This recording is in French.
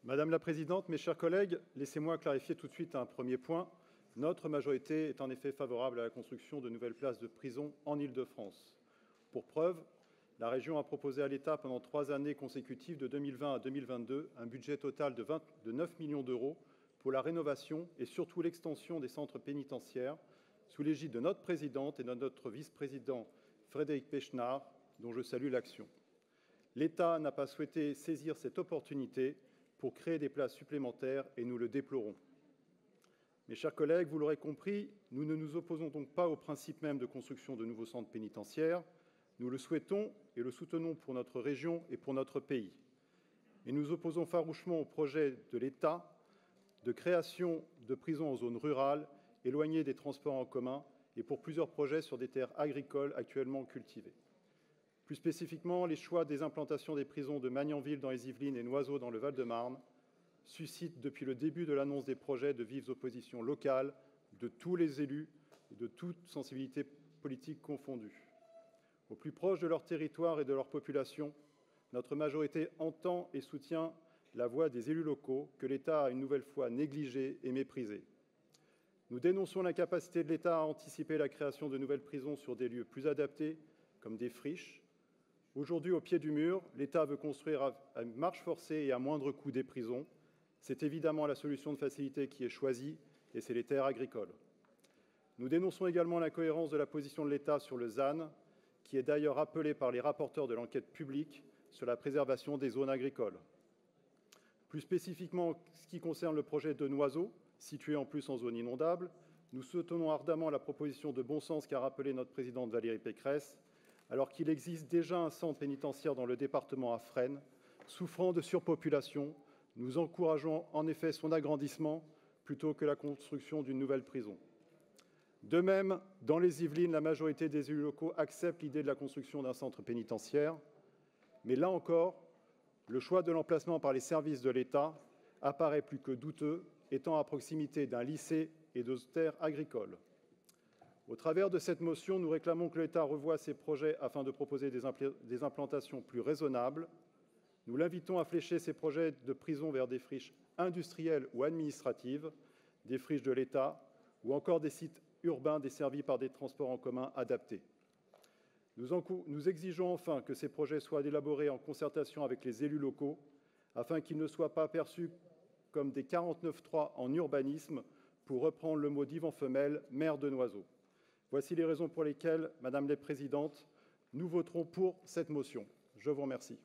Madame la Présidente, mes chers collègues, laissez-moi clarifier tout de suite un premier point. Notre majorité est en effet favorable à la construction de nouvelles places de prison en Île-de-France. Pour preuve, la région a proposé à l'État pendant 3 années consécutives, de 2020 à 2022, un budget total de 9 millions d'euros pour la rénovation et surtout l'extension des centres pénitentiaires, sous l'égide de notre présidente et de notre vice-président Frédéric Pechnard, dont je salue l'action. L'État n'a pas souhaité saisir cette opportunité pour créer des places supplémentaires et nous le déplorons. Mes chers collègues, vous l'aurez compris, nous ne nous opposons donc pas au principe même de construction de nouveaux centres pénitentiaires. Nous le souhaitons et le soutenons pour notre région et pour notre pays. Et nous opposons farouchement au projet de l'État de création de prisons en zone rurale, éloignées des transports en commun et pour plusieurs projets sur des terres agricoles actuellement cultivées. Plus spécifiquement, les choix des implantations des prisons de Magnanville dans les Yvelines et Noiseau dans le Val-de-Marne suscitent depuis le début de l'annonce des projets de vives oppositions locales de tous les élus et de toutes sensibilités politiques confondues. Au plus proche de leur territoire et de leur population, notre majorité entend et soutient la voix des élus locaux que l'État a une nouvelle fois négligés et méprisés. Nous dénonçons l'incapacité de l'État à anticiper la création de nouvelles prisons sur des lieux plus adaptés, comme des friches. Aujourd'hui, au pied du mur, l'État veut construire à marche forcée et à moindre coût des prisons. C'est évidemment la solution de facilité qui est choisie, et c'est les terres agricoles. Nous dénonçons également l'incohérence de la position de l'État sur le ZAN, qui est d'ailleurs rappelée par les rapporteurs de l'enquête publique sur la préservation des zones agricoles. Plus spécifiquement, ce qui concerne le projet de Noiseau, situé en plus en zone inondable, nous soutenons ardemment la proposition de bon sens qu'a rappelée notre présidente Valérie Pécresse, alors qu'il existe déjà un centre pénitentiaire dans le département à Fresnes, souffrant de surpopulation. Nous encourageons en effet son agrandissement plutôt que la construction d'une nouvelle prison. De même, dans les Yvelines, la majorité des élus locaux acceptent l'idée de la construction d'un centre pénitentiaire. Mais là encore, le choix de l'emplacement par les services de l'État apparaît plus que douteux, étant à proximité d'un lycée et de terres agricoles. Au travers de cette motion, nous réclamons que l'État revoie ses projets afin de proposer des implantations plus raisonnables. Nous l'invitons à flécher ces projets de prison vers des friches industrielles ou administratives, des friches de l'État ou encore des sites urbains desservis par des transports en commun adaptés. Nous exigeons enfin que ces projets soient élaborés en concertation avec les élus locaux afin qu'ils ne soient pas perçus comme des 49.3 en urbanisme, pour reprendre le mot d'Yvan Femelle, maire de Noiseau. Voici les raisons pour lesquelles, Madame la Présidente, nous voterons pour cette motion. Je vous remercie.